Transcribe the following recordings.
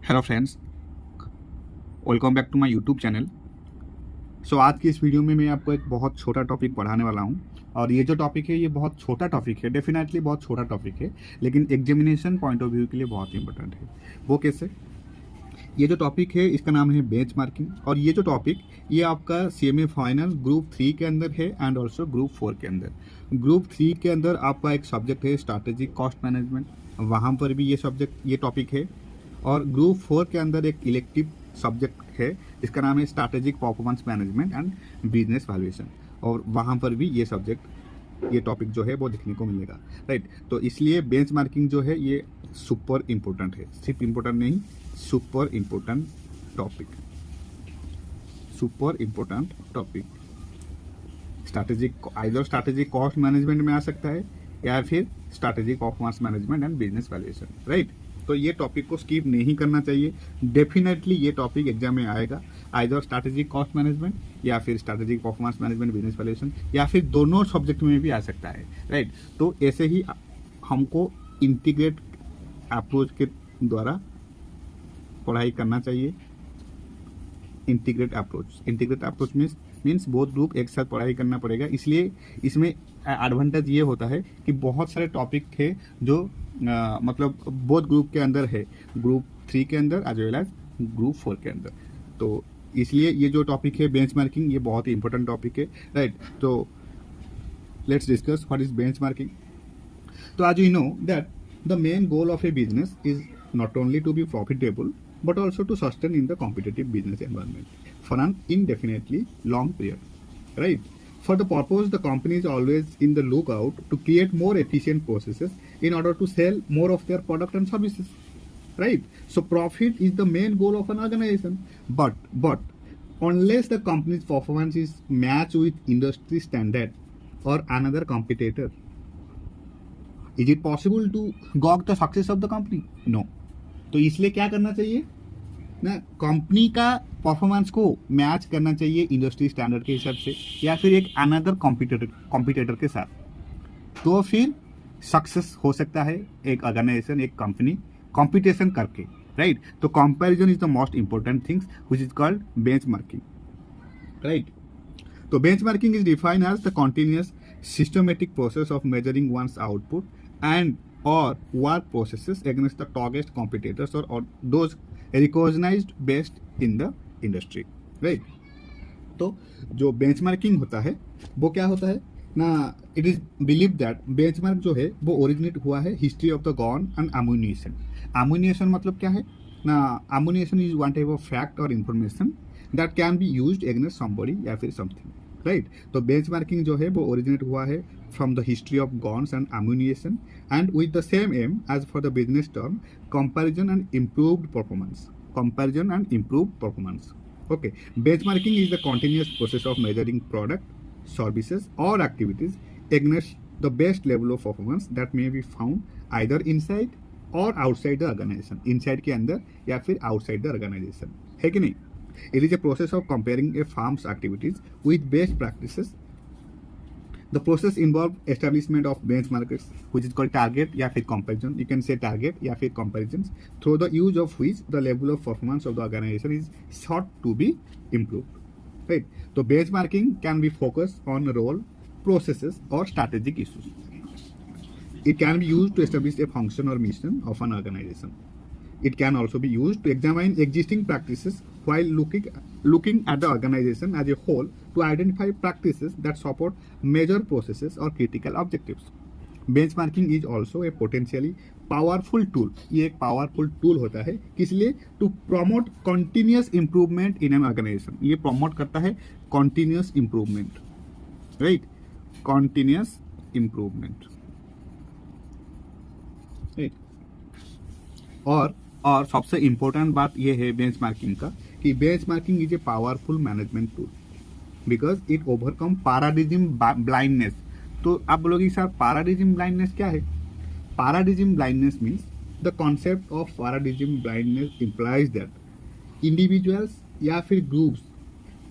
Hello friends, welcome back to my YouTube channel. आज की इस वीडियो में मैं आपको एक बहुत छोटा टॉपिक पढ़ाने वाला हूं। और ये जो टॉपिक है ये बहुत छोटा टॉपिक है, डेफिनेटली बहुत छोटा टॉपिक है, लेकिन एग्जामिनेशन पॉइंट ऑफ व्यू के लिए बहुत इंपॉर्टेंट है। वो कैसे? ये जो टॉपिक है इसका नाम है बेंचमार्किंग। और ये जो टॉपिक ये आपका सीएमए फाइनल ग्रुप 3 के अंदर है एंड ऑल्सो ग्रुप 4 के अंदर। ग्रुप 3 के अंदर आपका एक सब्जेक्ट है स्ट्रैटेजिक कॉस्ट मैनेजमेंट, वहाँ पर भी ये टॉपिक है। और ग्रुप 4 के अंदर एक इलेक्टिव सब्जेक्ट है इसका नाम है strategic performance management and business valuation, और वहाँ पर भी ये टॉपिक जो है वो देखने को मिलेगा, राइट। तो इसलिए बेंचमार्किंग जो है ये सुपर इम्पोर्टेंट है, सिर्फ इम्पोर्टेंट नहीं, super important topic. Strategic cost management में आ सकता है या फिर strategic performance management and business valuation, right. तो ये टॉपिक को स्किप नहीं करना चाहिए, डेफिनेटली ये टॉपिक एग्जाम में आएगा, आइदर स्ट्रैटेजिक कॉस्ट मैनेजमेंट या फिर strategic performance management business valuation, या फिर दोनों सब्जेक्ट में भी आ सकता है, राइट। तो ऐसे ही हमको इंटीग्रेट अप्रोच के द्वारा पढ़ाई करना चाहिए। Integrate approach means both group एक साथ पढ़ाई करना पड़ेगा। इसलिए इसमें एडवांटेज ये होता है कि बहुत सारे टॉपिक थे जो मतलब बोथ ग्रुप के अंदर है, ग्रुप 3 के अंदर एज वेल एज ग्रुप 4 के अंदर। तो इसलिए ये जो टॉपिक है बेंचमार्किंग ये बहुत ही इंपॉर्टेंट टॉपिक है, राइट। तो let's discuss what is benchmarking. तो as you know that the main goal of a business is not only to be profitable but also to sustain in the competitive business environment for an indefinitely long period, right? For the purpose, the company is always in the lookout to create more efficient processes in order to sell more of their product and services, right? So profit is the main goal of an organization, but unless the company's performance is matched with industry standard or another competitor, is it possible to gauge the success of the company? No. तो इसलिए क्या करना चाहिए ना, company का performance को match करना चाहिए इंडस्ट्री स्टैंडर्ड के हिसाब से या फिर एक अनदर कॉम्पिटिटर के साथ, तो फिर सक्सेस हो सकता है एक ऑर्गेनाइजेशन, एक कंपनी कॉम्पिटिशन करके, राइट। तो comparison is the most important things which is called benchmarking, right. तो benchmarking is defined as the continuous systematic process of measuring one's output and or work processes against the target competitors or those recognized best in the industry, right? तो जो benchmarking होता है वो क्या होता है ना, it is believe that benchmark जो है वो ओरिजिनेट हुआ है history of the gun and ammunition. Ammunition मतलब क्या है ना, ammunition is one type of fact और information that can be used against somebody या फिर समथिंग, राइट। तो बेंचमार्किंग जो है वो ओरिजिनेट हुआ है from the history of guns and ammunition and with the same aim as for the business term comparison and improved performance. Okay, benchmarking is the continuous process of measuring product, services और activities against the best level of performance that may be found either inside or outside the organization, inside के अंदर या फिर outside the organisation, है कि नहीं। It is a process of comparing a firm's activities with best practices. The process involves establishment of benchmarks, which is called target या फिर comparison. You can say target या फिर comparisons, through the use of which the level of performance of the organization is sought to be improved. Right? So benchmarking can be focused on role, processes, or strategic issues. It can be used to establish a function or mission of an organization. It can also be used to examine existing practices while looking at the organization as a whole to identify practices that support major processes or critical objectives. Benchmarking is also a potentially powerful tool. ये एक powerful tool होता है किस लिए? To promote continuous improvement in an organization. ये promote करता है continuous improvement, right? Continuous improvement, right? और सबसे इम्पोर्टेंट बात यह है बेंचमार्किंग का कि benchmarking is a powerful management tool because it overcome paradigm blindness. तो आप बोलोगे सर पैराडिज्म ब्लाइंडनेस क्या है? Paradigm blindness means the concept of paradigm blindness implies that individuals या फिर groups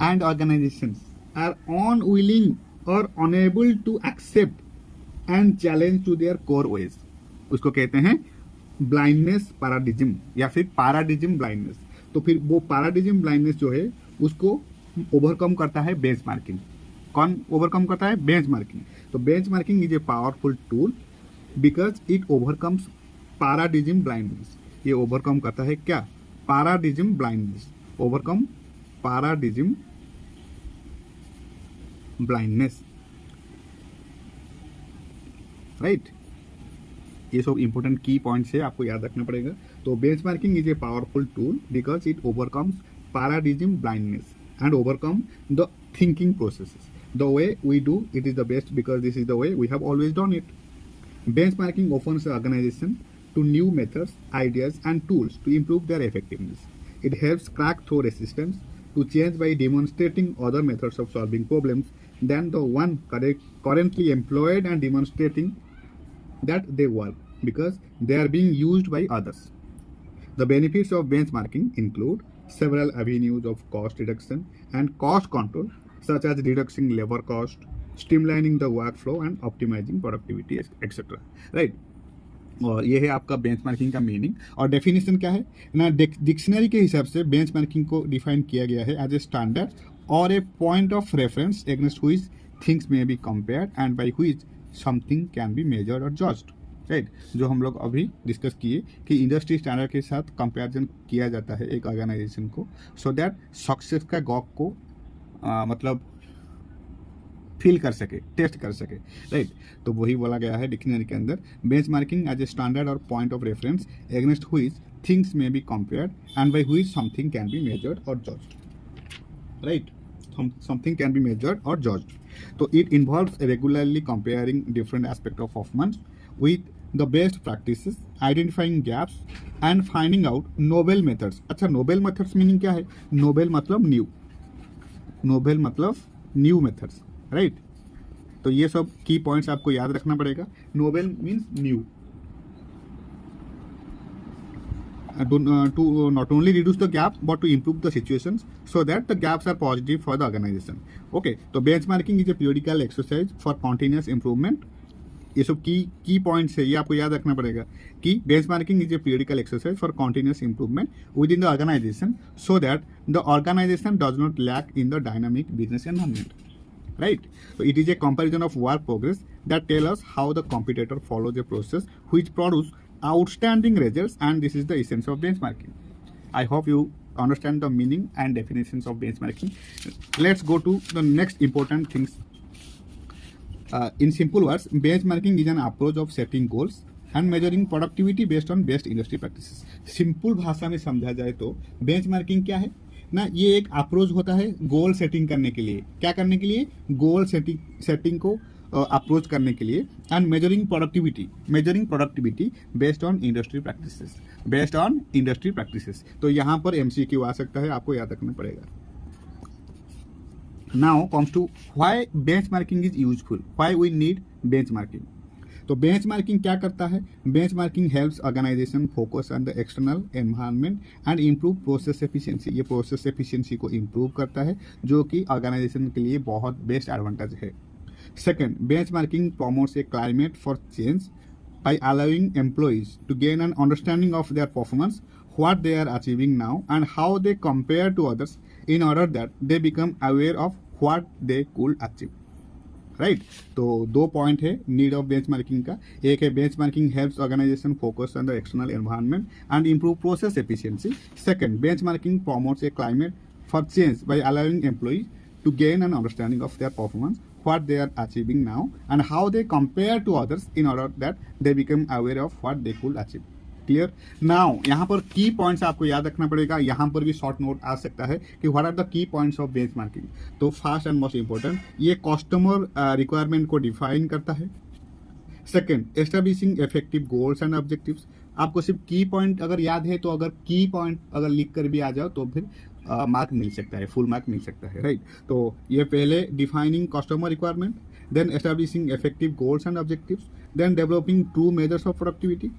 and organizations are unwilling or unable to accept and challenge to their core ways. उसको कहते हैं ब्लाइंडनेस पैराडिज्म या फिर paradigm blindness. तो फिर वो पैराडिज्म ब्लाइंडनेस जो है उसको ओवरकम करता है बेंचमार्किंग। कौन ओवरकम करता है? बेंचमार्किंग। तो benchmarking is a powerful tool because it overcomes paradigm blindness. ये ओवरकम करता है क्या? Paradigm blindness. Overcome paradigm blindness, right. ये सब इंपॉर्टेंट की पॉइंट्स है, आपको याद रखना पड़ेगा। तो benchmarking is a powerful tool because it overcomes paradigm blindness and overcome the thinking processes. The way we do it is the best because this is the way we have always done it. Benchmarking opens the organization to new methods, ideas, and tools to improve their effectiveness. It helps crack through resistance to change by demonstrating other methods of solving problems than the one currently employed and demonstrating that they work because they are being used by others. The benefits of benchmarking include several avenues of cost reduction and cost control, such as reducing labor cost, streamlining the workflow, and optimizing productivity, etc. Right? और ये है आपका benchmarking का meaning. और definition क्या है ना? Dictionary के हिसाब से बेंचमार्किंग को डिफाइन किया गया है as a standard or a point of reference against which things may be compared and by which something can be measured or judged, right. जो हम लोग अभी डिस्कस किए कि इंडस्ट्री स्टैंडर्ड के साथ कंपैरिजन किया जाता है एक ऑर्गेनाइजेशन को, सो दैट सक्सेस का गॉप को मतलब फील कर सके, टेस्ट कर सके, राइट। तो वही बोला गया है डिक्शनरी के अंदर, benchmarking as a standard or point of reference against which things may be compared and by which something can be measured or judged, right. Something can be measured or judged. So it involves regularly comparing different aspects of performance with the best practices, identifying gaps and finding out novel methods. अच्छा, novel methods meaning क्या है? novel मतलब new, novel मतलब new methods, right? तो ये सब key points आपको याद रखना पड़ेगा। novel means new. To not only reduce the gaps but to improve the situations so that the gaps are positive for the organization. Okay, तो benchmarking is a periodical exercise for continuous improvement. ये सब key points है, ये आपको याद रखना पड़ेगा कि benchmarking is a periodical exercise for continuous improvement within the organization so that the organization does not lack in the dynamic business environment, right? So it is a comparison of work progress that tell us how the competitor follows a process which produce outstanding results, and this is the essence of benchmarking. I hope you understand the meaning and definitions of benchmarking. Let's go to the next important things. In simple words, benchmarking is an approach of setting goals and measuring productivity based on best industry practices. Simple भाषा में समझा जाए तो benchmarking क्या है ना? ये एक अप्रोच होता है गोल सेटिंग करने के लिए। क्या करने के लिए? गोल सेटिंग को अप्रोच करने के लिए, and measuring productivity based on industry practices. तो यहाँ पर MCQ आ सकता है, आपको याद रखना पड़ेगा। Now comes to why benchmarking is useful, why we need benchmarking. तो बेंचमार्किंग क्या करता है? Benchmarking helps organization focus on the external environment and improve process efficiency. ये प्रोसेस एफिशिएंसी को इम्प्रूव करता है, जो कि ऑर्गेनाइजेशन के लिए बहुत बेस्ट एडवांटेज है। Second, benchmarking promotes a climate for change by allowing employees to gain an understanding of their performance, what they are achieving now, and how they compare to others in order that they become aware of what they could achieve. Right, तो दो point है need of benchmarking का। एक है benchmarking helps organization focus on the external environment and improve process efficiency. Second, benchmarking promotes a climate for change by allowing employees to gain an understanding of their performance, what they are achieving now, and how they compare to others in order that they become aware of what they could achieve. Clear? Now यहाँ पर की points आपको याद रखना पड़ेगा। यहाँ पर भी शॉर्ट नोट आ सकता है कि what are the key points of benchmarking. तो फर्स्ट एंड मोस्ट इंपॉर्टेंट, ये कस्टमर रिक्वायरमेंट को डिफाइन करता है। Second, establishing effective goals and objectives. आपको सिर्फ की पॉइंट अगर याद है तो अगर की पॉइंट अगर लिख कर भी आ जाओ तो फिर मार्क मिल सकता है, फुल मार्क मिल सकता है, राइट। तो ये पहले defining customer requirement, then establishing effective goals and objectives, then developing true measures of productivity,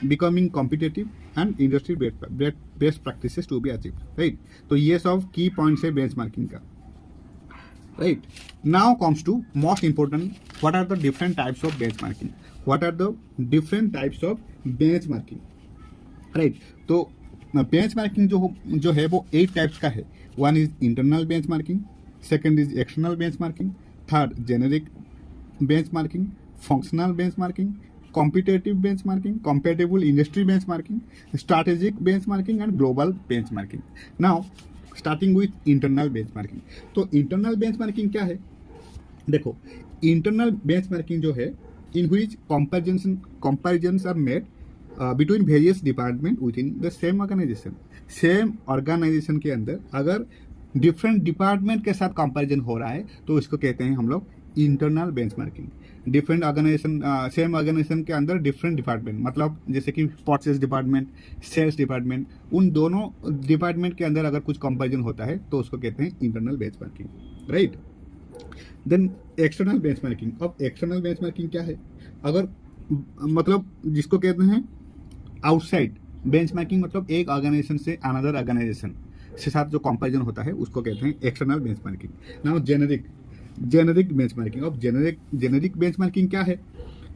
becoming competitive and industry best practices to be achieve, right. तो ये सब की पॉइंट्स है बेंचमार्किंग का, right. Now comes to most important, what are the different types of benchmarking. What are the different types of benchmarking? Right. तो benchmarking जो है वो 8 types का है। One is internal bench marking, second is external bench marking, third generic bench marking, functional bench marking, competitive bench marking, compatible industry benchmarking, strategic benchmarking and global benchmarking. Now starting with internal benchmarking. तो internal benchmarking क्या है? देखो, internal benchmarking जो है in which comparisons are made between various department within the same organization. Same organization के अंदर अगर different department के साथ कंपैरिजन हो रहा है तो इसको कहते हैं हम लोग internal benchmarking. Different organization, same organization के अंदर डिफरेंट डिपार्टमेंट, मतलब जैसे कि परचेज डिपार्टमेंट, सेल्स डिपार्टमेंट, उन दोनों डिपार्टमेंट के अंदर अगर कुछ कंपैरिजन होता है तो उसको कहते हैं internal benchmarking, right. Then external benchmarking. अब एक्सटर्नल बेंचमार्किंग क्या है? अगर मतलब जिसको कहते हैं आउटसाइड बेंचमार्किंग, मतलब एक ऑर्गेनाइजेशन से अनदर ऑर्गेनाइजेशन से साथ जो कंपैरिजन होता है उसको कहते हैं external benchmarking. Now generic benchmarking. अब जेनेरिक बेंचमार्किंग क्या है?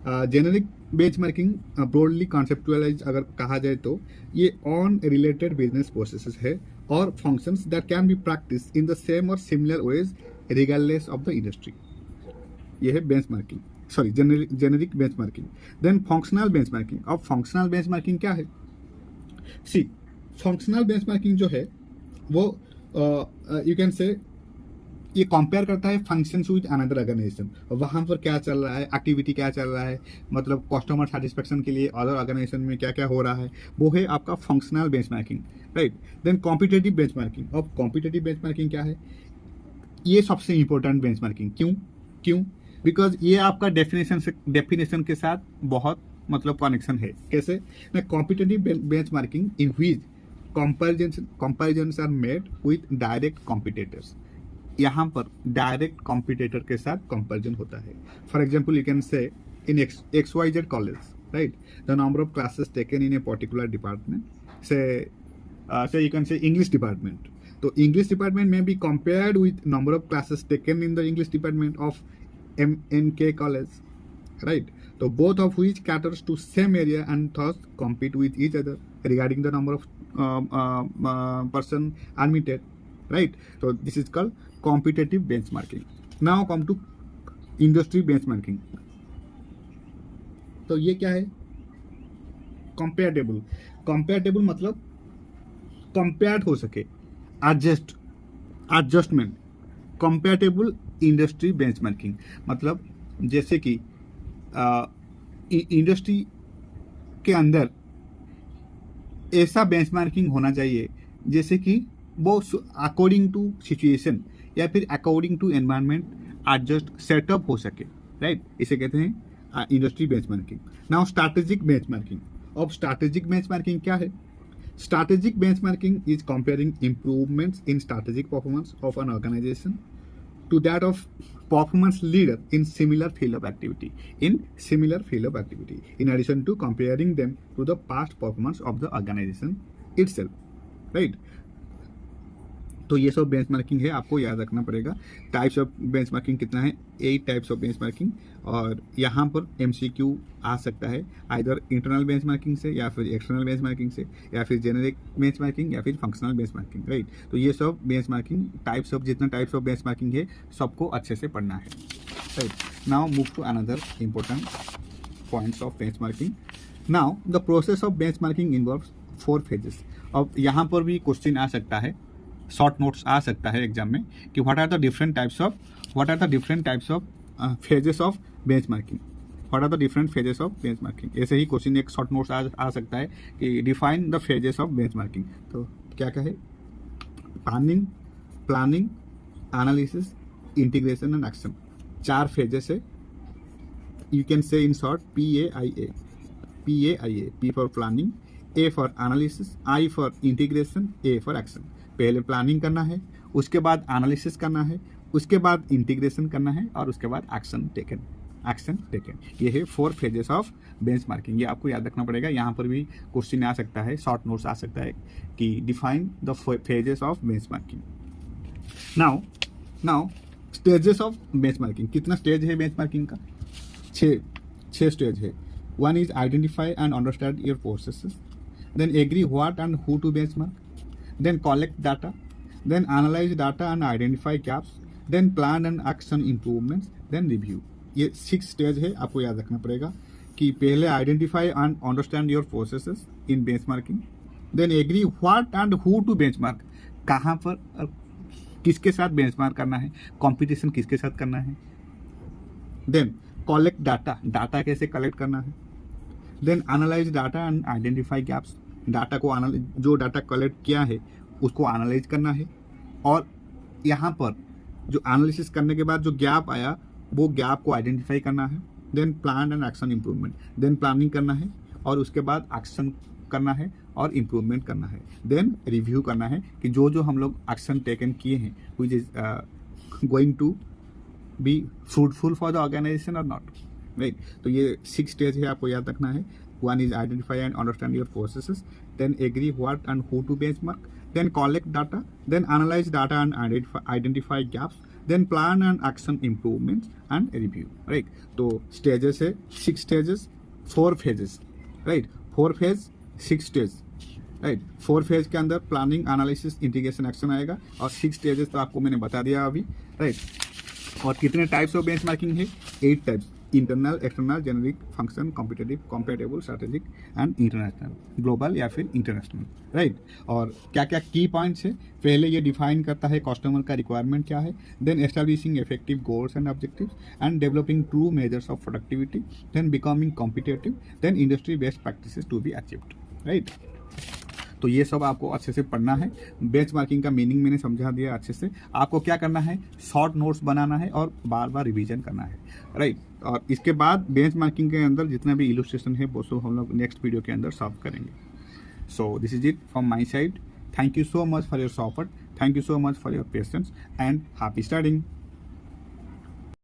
जेनेरिक बेंचमार्किंग ब्रॉडली कॉन्सेप्चुअलाइज अगर कहा जाए तो ये ऑन रिलेटेड बिजनेस प्रोसेसेस है और functions that can be practice in the same or similar ways regardless of the industry. ये है benchmarking, sorry generic benchmarking. Then functional benchmarking. अब फंक्शनल बेंचमार्किंग क्या है? सी, फंक्शनल बेंचमार्किंग जो है वो यू कैन से ये कंपेयर करता है फंक्शंस विद अनदर ऑर्गेनाइजेशन, वहाँ पर क्या चल रहा है, एक्टिविटी क्या चल रहा है, मतलब कस्टमर सेटिस्फेक्शन के लिए अदर ऑर्गेनाइजेशन में क्या क्या हो रहा है, वो है आपका functional benchmarking, right. Then competitive benchmarking. अब कॉम्पिटेटिव बेंचमार्किंग क्या है? ये सबसे इंपॉर्टेंट बेंचमार्किंग। क्यों? बिकॉज ये आपका डेफिनेशन के साथ बहुत मतलब कनेक्शन है। कैसे? ना, competitive benchmarking in which comparisons are made with direct competitors. यहाँ पर डायरेक्ट कॉम्पिटिटर के साथ कंपैरिजन होता है। For example you can say in XYZ college, right, the number of classes taken in a particular department, say you can say English department. तो English department में be compared with number of classes taken in the English department of MNK college, right. तो both of which caters to same area and thus compete with each other regarding the number of person admitted, right? So this is called competitive benchmarking. Now come to industry benchmarking. तो ये क्या है? कंपेरेटिबल मतलब compared हो सके, adjustment. कंपेरेटिबल industry benchmarking मतलब जैसे कि इंडस्ट्री के अंदर ऐसा बेंचमार्किंग होना चाहिए जैसे कि वो अकॉर्डिंग टू सिचुएशन या फिर according to environment adjust setup हो सके, राइट। इसे कहते हैं industry benchmarking. Now strategic benchmarking. अब स्ट्रैटेजिक बेंचमार्किंग क्या है? Strategic benchmarking is comparing improvements in strategic performance of an organisation to that of performance leader in similar field of activity, in addition to comparing them to the past performance of the organization itself, right? तो ये सब benchmarking है, आपको याद रखना पड़ेगा। Types of benchmarking कितना है? 8 टाइप्स ऑफ बेंचमार्किंग। और यहाँ पर MCQ आ सकता है आइदर इंटरनल बेंचमार्किंग से या फिर एक्सटर्नल बेंचमार्किंग से या फिर जेनेरिक बेंचमार्किंग या फिर फंक्शनल बेंचमार्किंग, राइट। तो ये सब बेंचमार्किंग टाइप्स ऑफ, जितना टाइप्स ऑफ बेंचमार्किंग है सबको अच्छे से पढ़ना है, right. Now move to another important points of benchmarking. Now the process of benchmarking involves 4 phases. अब यहाँ पर भी क्वेश्चन आ सकता है, शॉर्ट नोट्स आ सकता है एग्जाम में कि what are the different types of phases of benchmarking. What are the different phases of benchmarking. ऐसे ही क्वेश्चन एक शॉर्ट नोट्स आ सकता है कि define the phases of benchmarking. तो क्या क्या है? Planning, analysis, integration and action. 4 phases है। You can say in short PAIA। P for planning, A for analysis, I for integration, A for action. पहले प्लानिंग करना है, उसके बाद एनालिसिस करना है, उसके बाद इंटीग्रेशन करना है और उसके बाद एक्शन टेकन। ये है 4 फेजेस ऑफ बेंचमार्किंग। ये आपको याद रखना पड़ेगा। यहाँ पर भी क्वेश्चन आ सकता है, शॉर्ट नोट्स आ सकता है कि define the phases of benchmarking. Now stages of benchmarking. कितना स्टेज है बेंचमार्किंग का? 6 स्टेज है। 1 is identify and understand your processes. then agree what and who to benchmark, then collect data, then analyze data and identify gaps, then plan and action improvements, then review. ये 6 stage है, आपको याद रखना पड़ेगा कि पहले identify and understand your processes in benchmarking, then agree what and who to benchmark, कहाँ पर किसके साथ बेंचमार्क करना है, कंपटीशन किसके साथ करना है, देन कलेक्ट डाटा, डाटा कैसे कलेक्ट करना है, then analyse data and identify gaps, data को जो डाटा कलेक्ट किया है उसको एनालाइज करना है, और यहाँ पर जो एनालिसिस करने के बाद जो गैप आया वो गैप को आइडेंटिफाई करना है, then plan and action improvement, then planning करना है और उसके बाद एक्शन करना है और इम्प्रूवमेंट करना है, देन रिव्यू करना है कि जो जो हम लोग एक्शन टेकन किए हैं which is going to be fruitful for the organisation और नॉट, राइट। तो ये 6 स्टेज है, आपको याद रखना है। 1 is identify and understand your processes, then agree what and who to benchmark, then collect data, then analyze data and identify gaps, then plan and action improvements and review, right। तो stages है 6 stages, 4 phases, right। 4 phase 6 stage, right. 4 phase के अंदर planning, analysis, integration, action आएगा, और 6 stages तो आपको मैंने बता दिया अभी, राइट। और कितने टाइप्स ऑफ बेंचमार्किंग है? 8 types, internal, external, generic, function, competitive, compatible, strategic and international, global या फिर इंटरनेशनल, राइट। और क्या क्या की पॉइंट्स है? पहले ये डिफाइन करता है कस्टमर का रिक्वायरमेंट क्या है, then establishing effective goals and objectives and developing true measures of productivity, then becoming competitive, then industry best practices to be achieved, right. तो ये सब आपको अच्छे से पढ़ना है। बेंचमार्किंग का मीनिंग मैंने समझा दिया अच्छे से। आपको क्या करना है? शॉर्ट नोट्स बनाना है और बार बार रिवीजन करना है, राइट। और इसके बाद बेंचमार्किंग के अंदर जितना भी इलस्ट्रेशन है वो सब हम लोग नेक्स्ट वीडियो के अंदर सॉल्व करेंगे। So this is it from my side. Thank you so much for your support, thank you so much for your patience and happy studying.